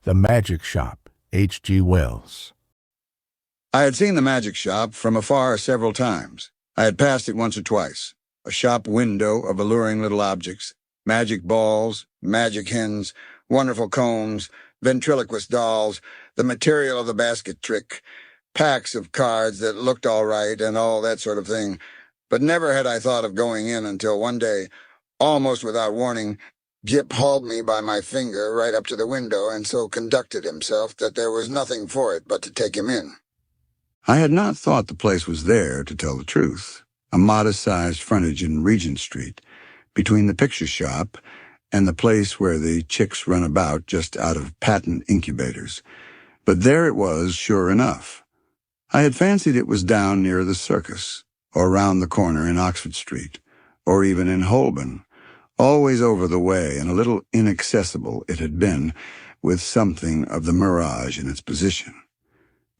The Magic Shop, H.G.WELLS. I had seen the magic shop from afar several times. I had passed it once or twice. A shop window of alluring little objects, magic balls, magic hens, wonderful combs, ventriloquist dolls, the material of the basket trick, packs of cards that looked all right and all that sort of thing. But never had I thought of going in until one day, almost without warning, Jip hauled me by my finger right up to the window and so conducted himself that there was nothing for it but to take him in. I had not thought the place was there, to tell the truth, a modest-sized frontage in Regent Street, between the picture shop and the place where the chicks run about just out of patent incubators. But there it was, sure enough. I had fancied it was down near the circus, or round the corner in Oxford Street, or even in Holborn. Always over the way and a little inaccessible it had been, with something of the mirage in its position.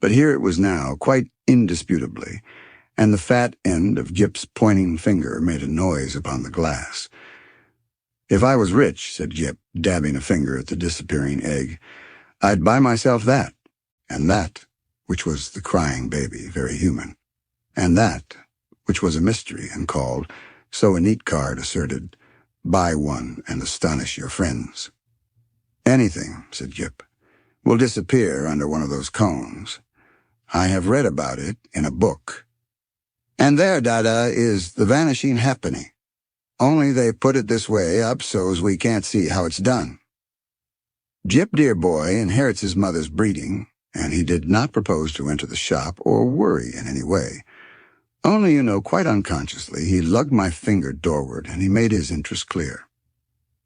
But here it was now, quite indisputably, and the fat end of Jip's pointing finger made a noise upon the glass. "If I was rich," said Jip, dabbing a finger at the disappearing egg, "I'd buy myself that, and that," which was the crying baby, very human, and that, which was a mystery and called, so a neat card asserted, "Buy one and astonish your friends." "Anything," said Jip, "will disappear under one of those cones. I have read about it in a book. And there, Dada, is the vanishing halfpenny. Only they put it this way up so's we can't see how it's done." Jip, dear boy, inherits his mother's breeding, and he did not propose to enter the shop or worry in any way. Only, you know, quite unconsciously, he lugged my finger doorward, and he made his interest clear.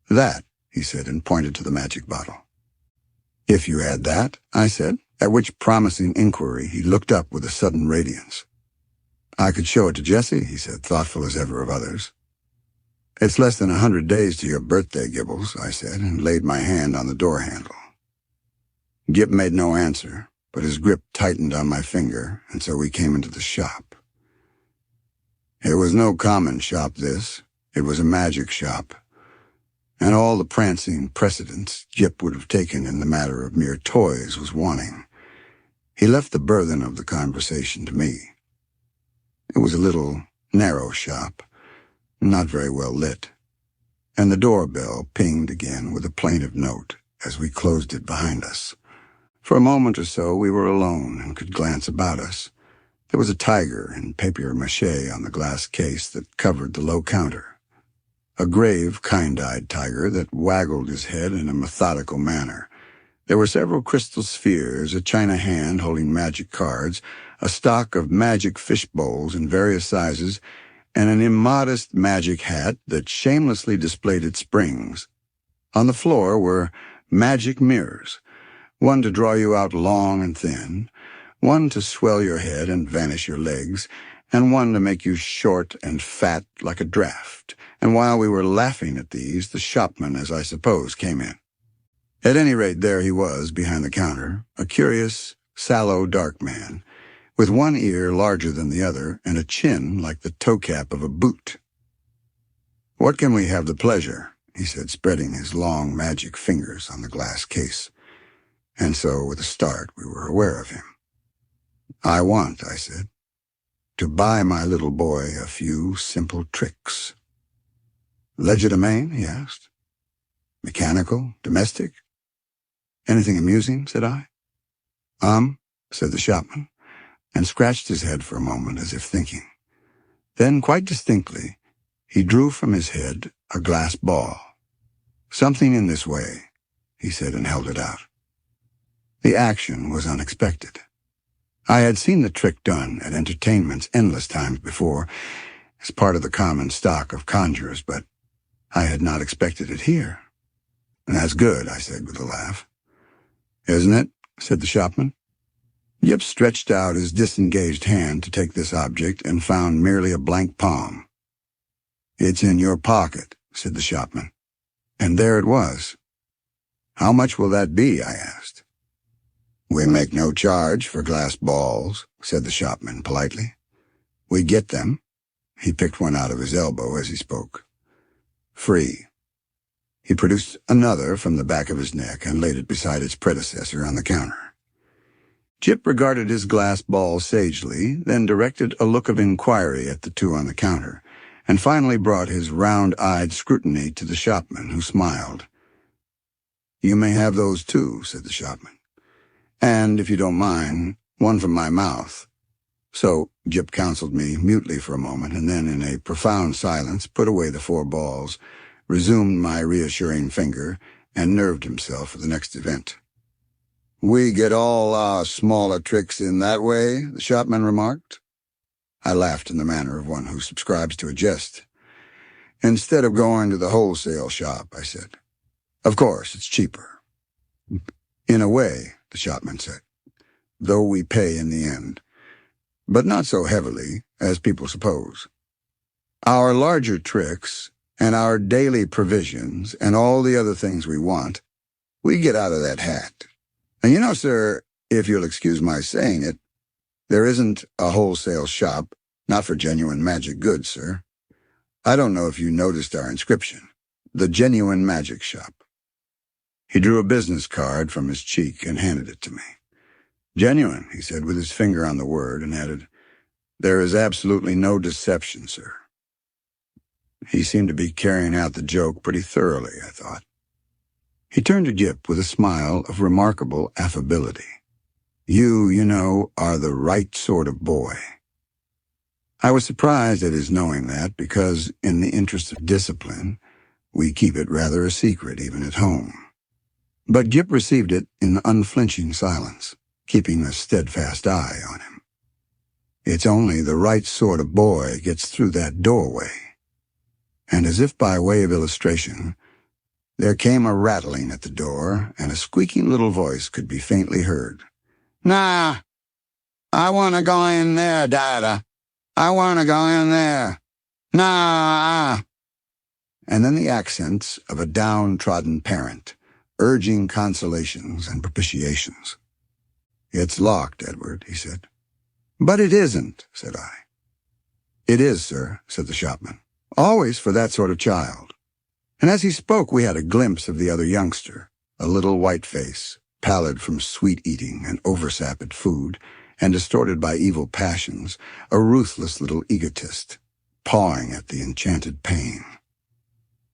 "That," he said, and pointed to the magic bottle. "If you had that," I said, at which promising inquiry he looked up with a sudden radiance. "I could show it to Jessie," he said, thoughtful as ever of others. "It's less than 100 days to your birthday, Gibbles," I said, and laid my hand on the door handle. Gib made no answer, but his grip tightened on my finger, and so we came into the shop. It was no common shop, this. It was a magic shop, and all the prancing precedence Jip would have taken in the matter of mere toys was wanting. He left the burthen of the conversation to me. It was a little, narrow shop, not very well lit, and the doorbell pinged again with a plaintive note as we closed it behind us. For a moment or so we were alone and could glance about us. There was a tiger in papier-mâché on the glass case that covered the low counter. A grave, kind-eyed tiger that waggled his head in a methodical manner. There were several crystal spheres, a china hand holding magic cards, a stock of magic fish bowls in various sizes, and an immodest magic hat that shamelessly displayed its springs. On the floor were magic mirrors, one to draw you out long and thin, one to swell your head and vanish your legs, and one to make you short and fat like a draft. And while we were laughing at these, the shopman, as I suppose, came in. At any rate, there he was, behind the counter, a curious, sallow, dark man, with one ear larger than the other and a chin like the toe-cap of a boot. "What can we have the pleasure?" he said, spreading his long magic fingers on the glass case. And so, with a start, we were aware of him. "I want," I said, "to buy my little boy a few simple tricks." "Legerdemain?" he asked. "Mechanical? Domestic? Anything amusing?" said I. Said the shopman, and scratched his head for a moment as if thinking. Then, quite distinctly, he drew from his head a glass ball. "Something in this way," he said, and held it out. The action was unexpected. I had seen the trick done at entertainments endless times before, as part of the common stock of conjurers, but I had not expected it here. "That's good," I said with a laugh. "Isn't it?" said the shopman. Jip stretched out his disengaged hand to take this object and found merely a blank palm. "It's in your pocket," said the shopman. And there it was. "How much will that be?" I asked. "We make no charge for glass balls," said the shopman politely. "We get them." He picked one out of his elbow as he spoke. "Free." He produced another from the back of his neck and laid it beside its predecessor on the counter. Jip regarded his glass ball sagely, then directed a look of inquiry at the two on the counter, and finally brought his round-eyed scrutiny to the shopman, who smiled. "You may have those too," said the shopman. "And, if you don't mind, one from my mouth." So Jip counseled me mutely for a moment, and then, in a profound silence, put away the 4 balls, resumed my reassuring finger, and nerved himself for the next event. "We get all our smaller tricks in that way," the shopman remarked. I laughed in the manner of one who subscribes to a jest. "Instead of going to the wholesale shop," I said. "Of course, it's cheaper." "In a way," the shopman said, "though we pay in the end. But not so heavily as people suppose. Our larger tricks and our daily provisions and all the other things we want, we get out of that hat. And you know, sir, if you'll excuse my saying it, there isn't a wholesale shop, not for genuine magic goods, sir. I don't know if you noticed our inscription, the Genuine Magic Shop." He drew a business card from his cheek and handed it to me. "Genuine," he said with his finger on the word, and added, "There is absolutely no deception, sir." He seemed to be carrying out the joke pretty thoroughly, I thought. He turned to Jip with a smile of remarkable affability. You know, are the right sort of boy." I was surprised at his knowing that because, in the interest of discipline, we keep it rather a secret even at home. But Jip received it in unflinching silence, keeping a steadfast eye on him. "It's only the right sort of boy gets through that doorway." And as if by way of illustration, there came a rattling at the door, and a squeaking little voice could be faintly heard. "Nah, I want to go in there, Dada. I want to go in there. Nah." And then the accents of a downtrodden parent, urging consolations and propitiations. "It's locked, Edward," he said. "But it isn't," said I. "It is, sir," said the shopman. "Always for that sort of child." And as he spoke, we had a glimpse of the other youngster, a little white face, pallid from sweet-eating and oversapid food, and distorted by evil passions, a ruthless little egotist, pawing at the enchanted pain.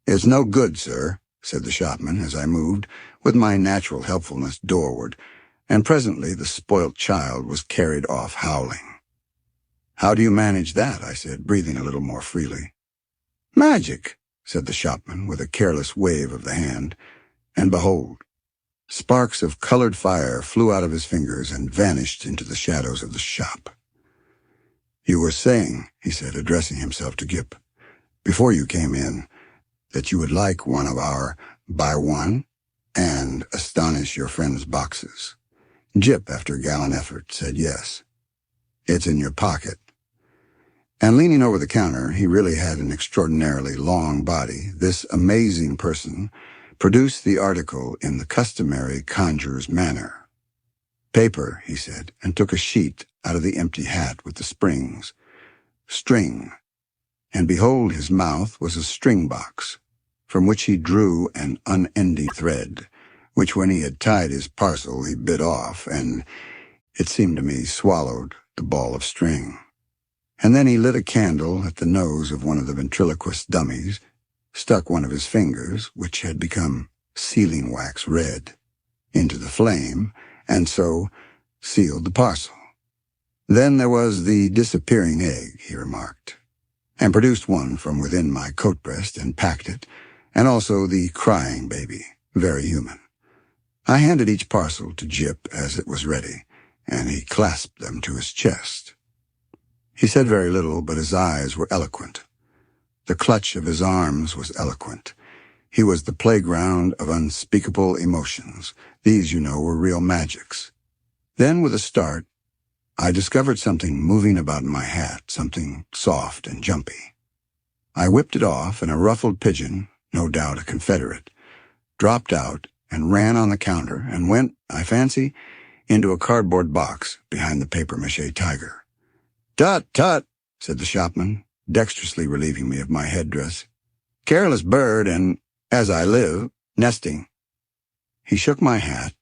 "It's no good, sir," said the shopman as I moved, with my natural helpfulness, doorward, and presently the spoilt child was carried off howling. "How do you manage that?" I said, breathing a little more freely. "Magic," said the shopman with a careless wave of the hand, and behold, sparks of colored fire flew out of his fingers and vanished into the shadows of the shop. "You were saying," he said, addressing himself to Jip, "before you came in, that you would like one of our buy one and astonish your friend's boxes." Jip, after a gallant effort, said yes. "It's in your pocket." And leaning over the counter, he really had an extraordinarily long body. This amazing person produced the article in the customary conjurer's manner. "Paper," he said, and took a sheet out of the empty hat with the springs. "String." And behold, his mouth was a string box, from which he drew an unending thread, which when he had tied his parcel he bit off, and, it seemed to me, swallowed the ball of string. And then he lit a candle at the nose of one of the ventriloquist dummies, stuck one of his fingers, which had become sealing wax red, into the flame, and so sealed the parcel. "Then there was the disappearing egg," he remarked, and produced one from within my coat breast and packed it, and also the crying baby, very human. I handed each parcel to Jip as it was ready, and he clasped them to his chest. He said very little, but his eyes were eloquent. The clutch of his arms was eloquent. He was the playground of unspeakable emotions. These, you know, were real magics. Then, with a start, I discovered something moving about in my hat, something soft and jumpy. I whipped it off, and a ruffled pigeon, no doubt a Confederate, dropped out and ran on the counter and went, I fancy, into a cardboard box behind the papier-mâché tiger. "Tut, tut," said the shopman, dexterously relieving me of my headdress. "Careless bird, and As I live, nesting. He shook my hat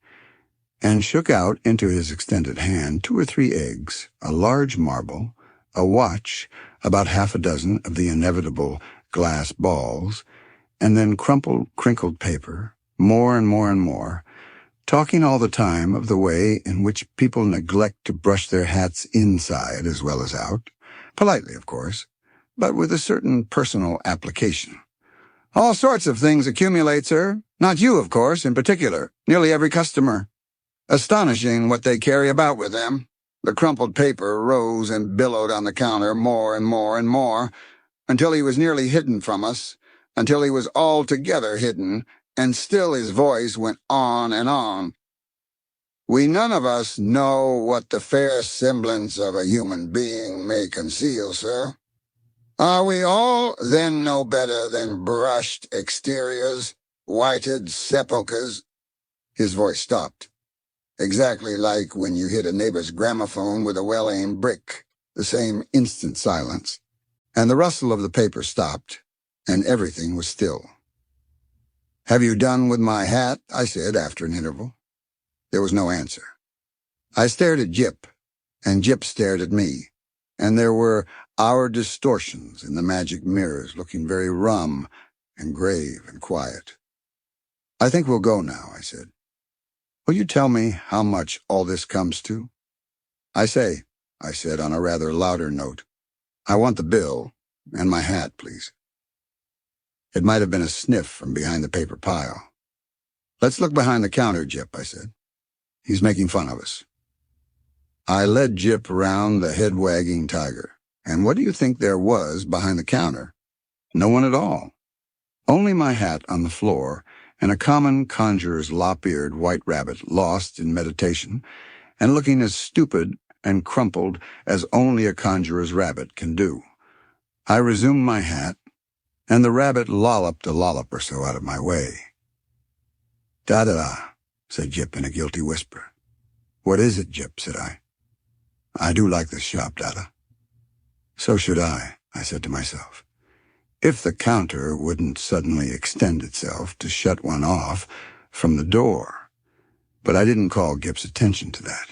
and shook out into his extended hand 2 or 3 eggs, a large marble, a watch, about half a dozen of the inevitable glass balls, and then crumpled, crinkled paper, more and more and more, talking all the time of the way in which people neglect to brush their hats inside as well as out, politely, of course, but with a certain personal application. All sorts of things accumulate, sir. Not you, of course, in particular. Nearly every customer. Astonishing what they carry about with them. The crumpled paper rose and billowed on the counter more and more and more, until he was nearly hidden from us, until he was altogether hidden, and still his voice went on and on. We none of us know what the fair semblance of a human being may conceal, sir. Are we all then no better than brushed exteriors, whited sepulchres? His voice stopped. Exactly like when you hit a neighbor's gramophone with a well-aimed brick, the same instant silence. And the rustle of the paper stopped, and everything was still. "Have you done with my hat?" I said after an interval. There was no answer. I stared at Jip, and Jip stared at me, and there were our distortions in the magic mirrors looking very rum and grave and quiet. "I think we'll go now," I said. "Will you tell me how much all this comes to?" "I say," I said on a rather louder note, "I want the bill and my hat, please." It might have been a sniff from behind the paper pile. "Let's look behind the counter, Jip," I said. "He's making fun of us." I led Jip around the head-wagging tiger, and what do you think there was behind the counter? No one at all. Only my hat on the floor and a common conjurer's lop-eared white rabbit lost in meditation and looking as stupid and crumpled as only a conjurer's rabbit can do. I resumed my hat, and the rabbit lolloped a lollop or so out of my way. "Da-da-da," said Jip in a guilty whisper. "What is it, Jip?" said I. "I do like this shop, Dada." "So should I said to myself. If the counter wouldn't suddenly extend itself to shut one off from the door. But I didn't call Gip's attention to that.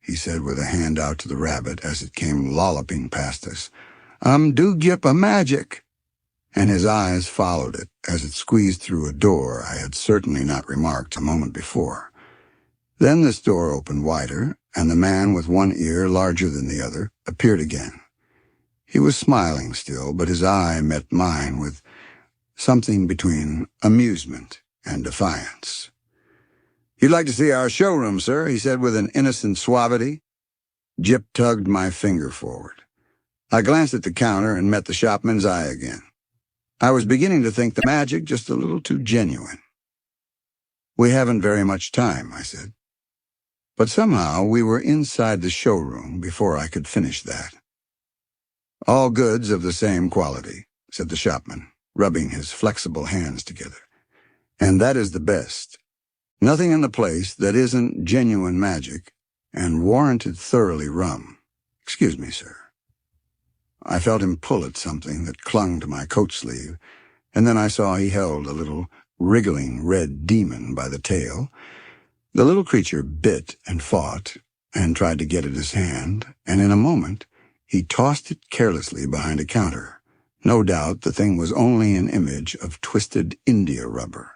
He said with a hand out to the rabbit as it came lolloping past us. Do Gip a magic." And his eyes followed it as it squeezed through a door I had certainly not remarked a moment before. Then this door opened wider, and the man with one ear larger than the other appeared again. He was smiling still, but his eye met mine with something between amusement and defiance. "You'd like to see our showroom, sir," he said with an innocent suavity. Jip tugged my finger forward. I glanced at the counter and met the shopman's eye again. I was beginning to think the magic just a little too genuine. "We haven't very much time," I said. But somehow we were inside the showroom before I could finish that. "All goods of the same quality," said the shopman, rubbing his flexible hands together. "And that is the best. Nothing in the place that isn't genuine magic and warranted thoroughly rum. Excuse me, sir." I felt him pull at something that clung to my coat sleeve, and then I saw he held a little wriggling red demon by the tail. The little creature bit and fought and tried to get at his hand, and in a moment he tossed it carelessly behind a counter. No doubt the thing was only an image of twisted India rubber.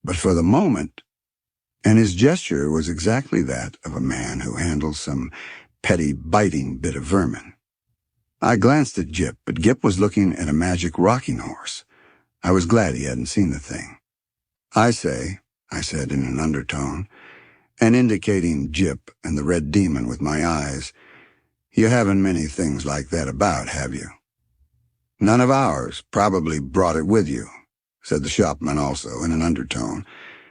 But for the moment, and his gesture was exactly that of a man who handles some petty biting bit of vermin. I glanced at Jip, but Jip was looking at a magic rocking horse. I was glad he hadn't seen the thing. "I say," I said in an undertone, and indicating Jip and the red demon with my eyes, "you haven't many things like that about, have you?" "None of ours probably brought it with you," said the shopman also in an undertone,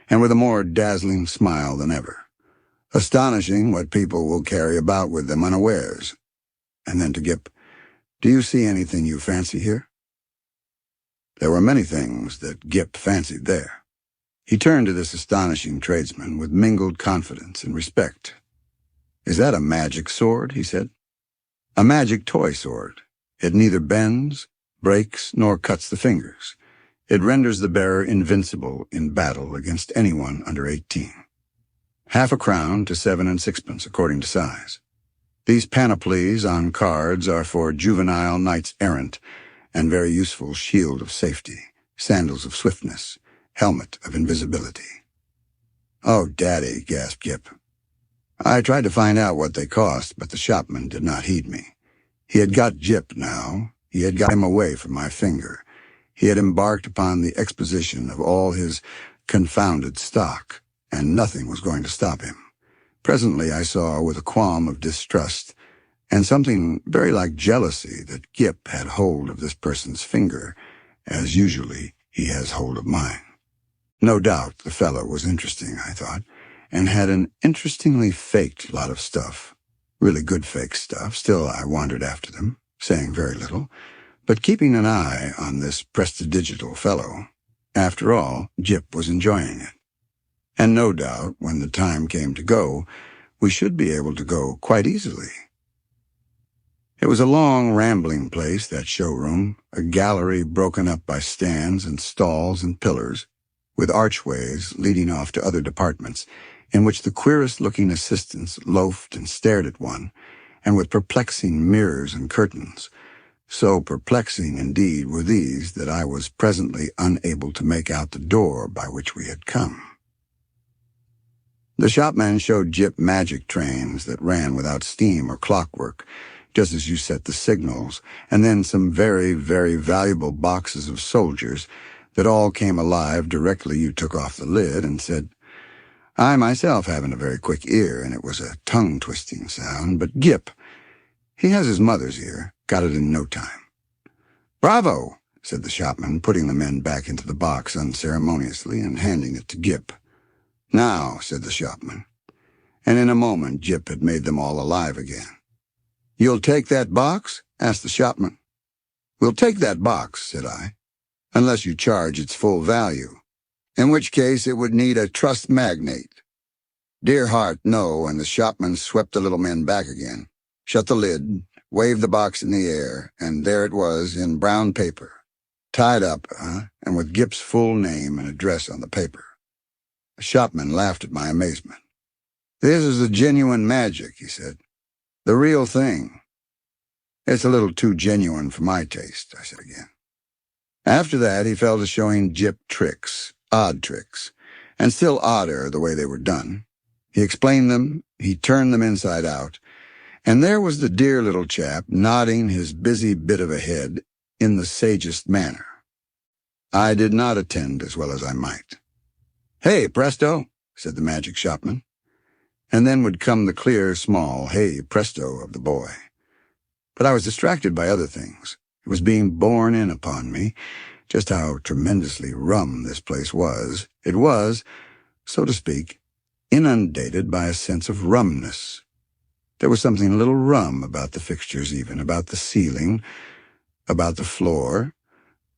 and with a more dazzling smile than ever. "Astonishing what people will carry about with them unawares." And then to Jip, "Do you see anything you fancy here?" There were many things that Jip fancied there. He turned to this astonishing tradesman with mingled confidence and respect. "Is that a magic sword?" he said. "A magic toy sword. It neither bends, breaks, nor cuts the fingers. It renders the bearer invincible in battle against anyone under 18. Half a crown to 7 and 6pence, according to size. These panoplies on cards are for juvenile knights-errant, and very useful shield of safety, sandals of swiftness, helmet of invisibility. "Oh, Daddy," gasped Gip. I tried to find out what they cost, but the shopman did not heed me. He had got Jip now. He had got him away from my finger. He had embarked upon the exposition of all his confounded stock, and nothing was going to stop him. Presently I saw, with a qualm of distrust, and something very like jealousy, that Gip had hold of this person's finger, as usually he has hold of mine. No doubt the fellow was interesting, I thought, and had an interestingly faked lot of stuff. Really good fake stuff. Still I wandered after them, saying very little, but keeping an eye on this prestidigital fellow. After all, Jip was enjoying it. And no doubt, when the time came to go, we should be able to go quite easily. It was a long, rambling place, that showroom, a gallery broken up by stands and stalls and pillars, with archways leading off to other departments, in which the queerest-looking assistants loafed and stared at one, and with perplexing mirrors and curtains. So perplexing, indeed, were these that I was presently unable to make out the door by which we had come. The shopman showed Jip magic trains that ran without steam or clockwork, just as you set the signals, and then some very, very valuable boxes of soldiers that all came alive directly you took off the lid and said, I myself haven't a very quick ear, and it was a tongue-twisting sound, but Gip, he has his mother's ear, got it in no time. "Bravo," said the shopman, putting the men back into the box unceremoniously and handing it to Gip. "Now," said the shopman, and in a moment Jip had made them all alive again. "You'll take that box?" asked the shopman. "We'll take that box," said I, "unless you charge its full value, in which case it would need a trust magnate." "Dear heart, no," and the shopman swept the little men back again, shut the lid, waved the box in the air, and there it was in brown paper, tied up, and with Gip's full name and address on the paper. The shopman laughed at my amazement. "This is the genuine magic," he said. "The real thing." "It's a little too genuine for my taste," I said again. After that he fell to showing Jip tricks, odd tricks, and still odder the way they were done. He explained them, he turned them inside out, and there was the dear little chap nodding his busy bit of a head in the sagest manner. I did not attend as well as I might. "Hey, presto," said the magic shopman, and then would come the clear, small hey, presto of the boy. But I was distracted by other things. It was being borne in upon me just how tremendously rum this place was. It was, so to speak, inundated by a sense of rumness. There was something a little rum about the fixtures even, about the ceiling, about the floor,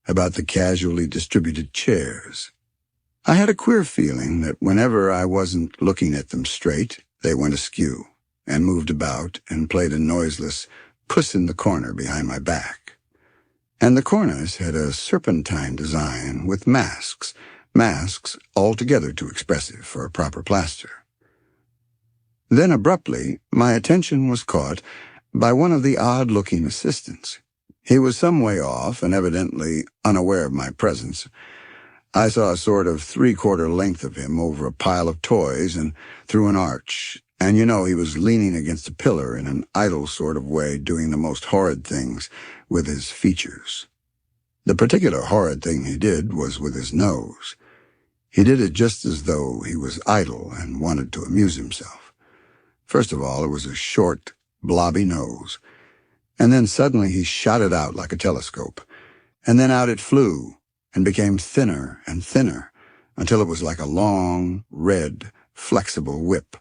about the casually distributed chairs. I had a queer feeling that whenever I wasn't looking at them straight, they went askew, and moved about, and played a noiseless puss-in-the-corner behind my back. And the corners had a serpentine design with masks altogether too expressive for a proper plaster. Then abruptly my attention was caught by one of the odd-looking assistants. He was some way off and evidently unaware of my presence. I saw a sort of three-quarter length of him over a pile of toys and through an arch, and he was leaning against a pillar in an idle sort of way, doing the most horrid things with his features. The particular horrid thing he did was with his nose. He did it just as though he was idle and wanted to amuse himself. First of all, it was a short, blobby nose, and then suddenly he shot it out like a telescope, and then out it flew, and became thinner and thinner, until it was like a long, red, flexible whip.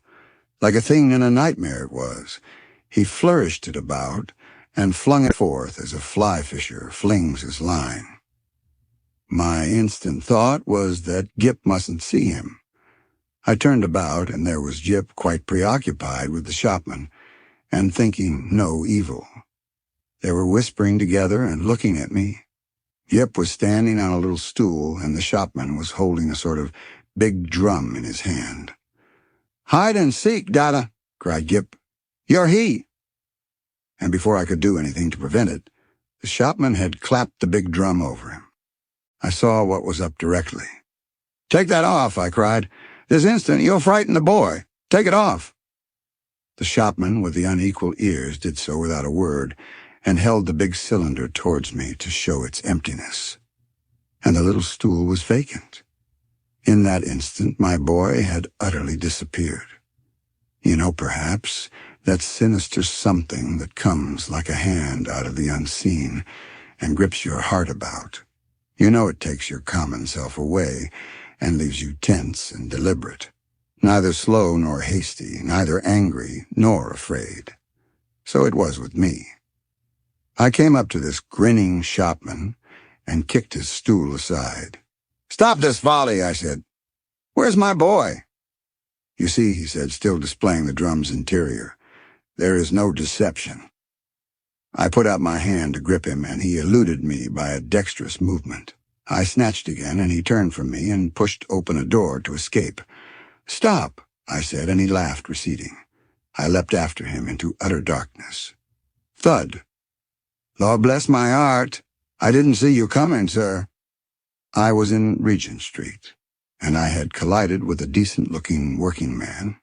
Like a thing in a nightmare it was. He flourished it about, and flung it forth as a fly-fisher flings his line. My instant thought was that Gip mustn't see him. I turned about, and there was Jip quite preoccupied with the shopman, and thinking no evil. They were whispering together and looking at me. Yip was standing on a little stool, and the shopman was holding a sort of big drum in his hand. "Hide and seek, Dada," cried Yip. "You're he." And before I could do anything to prevent it, the shopman had clapped the big drum over him. I saw what was up directly. "Take that off," I cried. "This instant you'll frighten the boy. Take it off." The shopman with the unequal ears did so without a word, and held the big cylinder towards me to show its emptiness. And the little stool was vacant. In that instant my boy had utterly disappeared. You know, perhaps, that sinister something that comes like a hand out of the unseen and grips your heart about. You know it takes your common self away and leaves you tense and deliberate, neither slow nor hasty, neither angry nor afraid. So it was with me. I came up to this grinning shopman and kicked his stool aside. "Stop this volley," I said. "Where's my boy?" "You see," he said, still displaying the drum's interior, "there is no deception." I put out my hand to grip him, and he eluded me by a dexterous movement. I snatched again, and he turned from me and pushed open a door to escape. "Stop," I said, and he laughed, receding. I leapt after him into utter darkness. Thud. "Lord bless my heart, I didn't see you coming, sir." I was in Regent Street, and I had collided with a decent-looking working man.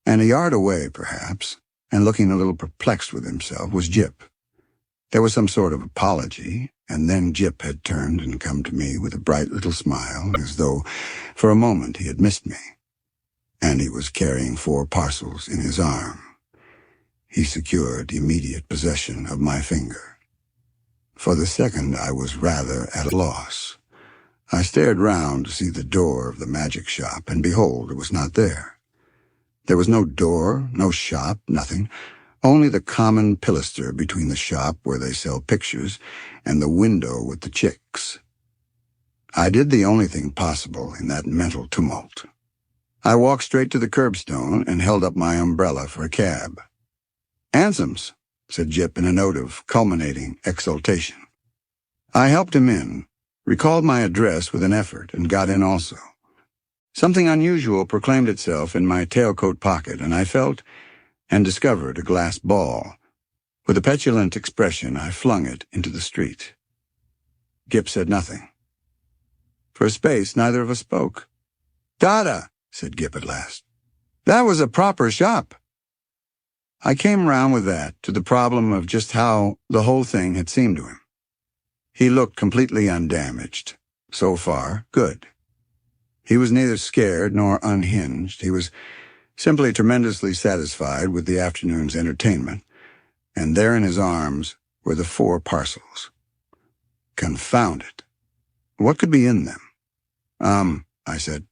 And a yard away, perhaps, and looking a little perplexed with himself, was Jip. There was some sort of apology, and then Jip had turned and come to me with a bright little smile, as though for a moment he had missed me. And he was carrying 4 parcels in his arm. He secured immediate possession of my finger. For the second I was rather at a loss. I stared round to see the door of the magic shop, and behold, it was not there. There was no door, no shop, nothing, only the common pilaster between the shop where they sell pictures and the window with the chicks. I did the only thing possible in that mental tumult. I walked straight to the curbstone and held up my umbrella for a cab. "Hansoms," said Jip in a note of culminating exultation. I helped him in, recalled my address with an effort, and got in also. Something unusual proclaimed itself in my tailcoat pocket, and I felt and discovered a glass ball. With a petulant expression, I flung it into the street. Jip said nothing. For a space, neither of us spoke. "Dada," said Jip at last. "That was a proper shop." I came round with that to the problem of just how the whole thing had seemed to him. He looked completely undamaged. So far, good. He was neither scared nor unhinged. He was simply tremendously satisfied with the afternoon's entertainment, and there in his arms were the 4 parcels. Confound it. What could be in them? I said.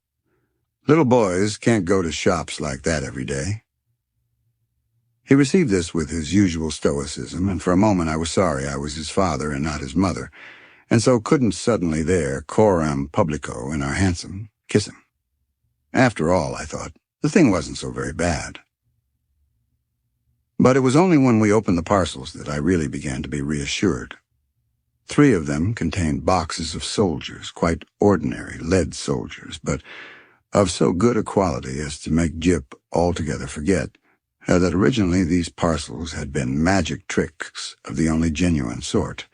"Little boys can't go to shops like that every day." He received this with his usual stoicism, and for a moment I was sorry I was his father and not his mother, and so couldn't suddenly there, coram publico in our hansom, kiss him. After all, I thought, the thing wasn't so very bad. But it was only when we opened the parcels that I really began to be reassured. 3 of them contained boxes of soldiers, quite ordinary lead soldiers, but of so good a quality as to make Jip altogether forget that originally these parcels had been magic tricks of the only genuine sort,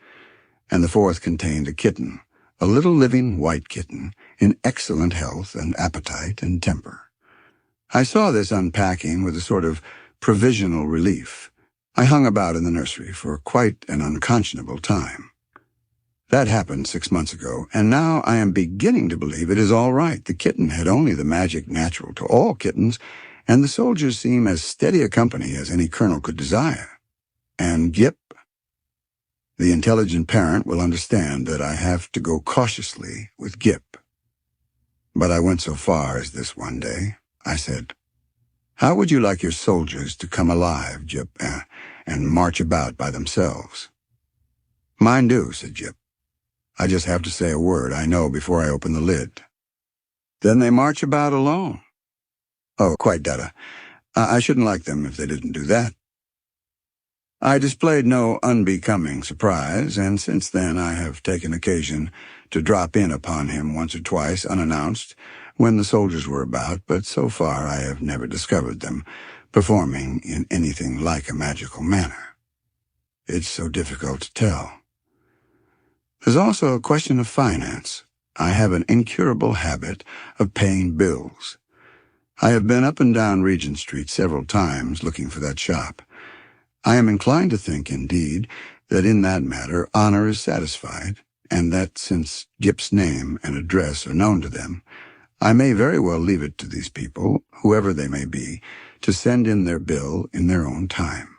and the 4th contained a kitten, a little living white kitten, in excellent health and appetite and temper. I saw this unpacking with a sort of provisional relief. I hung about in the nursery for quite an unconscionable time. That happened 6 months ago, and now I am beginning to believe it is all right. The kitten had only the magic natural to all kittens, and the soldiers seem as steady a company as any colonel could desire. And Jip, the intelligent parent will understand that I have to go cautiously with Jip. But I went so far as this one day. I said, "How would you like your soldiers to come alive, Jip, and march about by themselves?" "Mine do," said Jip. "I just have to say a word, I know, before I open the lid." "Then they march about alone." "Oh, quite, Dada. I shouldn't like them if they didn't do that." I displayed no unbecoming surprise, and since then I have taken occasion to drop in upon him once or twice unannounced when the soldiers were about, but so far I have never discovered them performing in anything like a magical manner. It's so difficult to tell. There's also a question of finance. I have an incurable habit of paying bills. I have been up and down Regent Street several times looking for that shop. I am inclined to think, indeed, that in that matter honor is satisfied, and that since Gip's name and address are known to them, I may very well leave it to these people, whoever they may be, to send in their bill in their own time.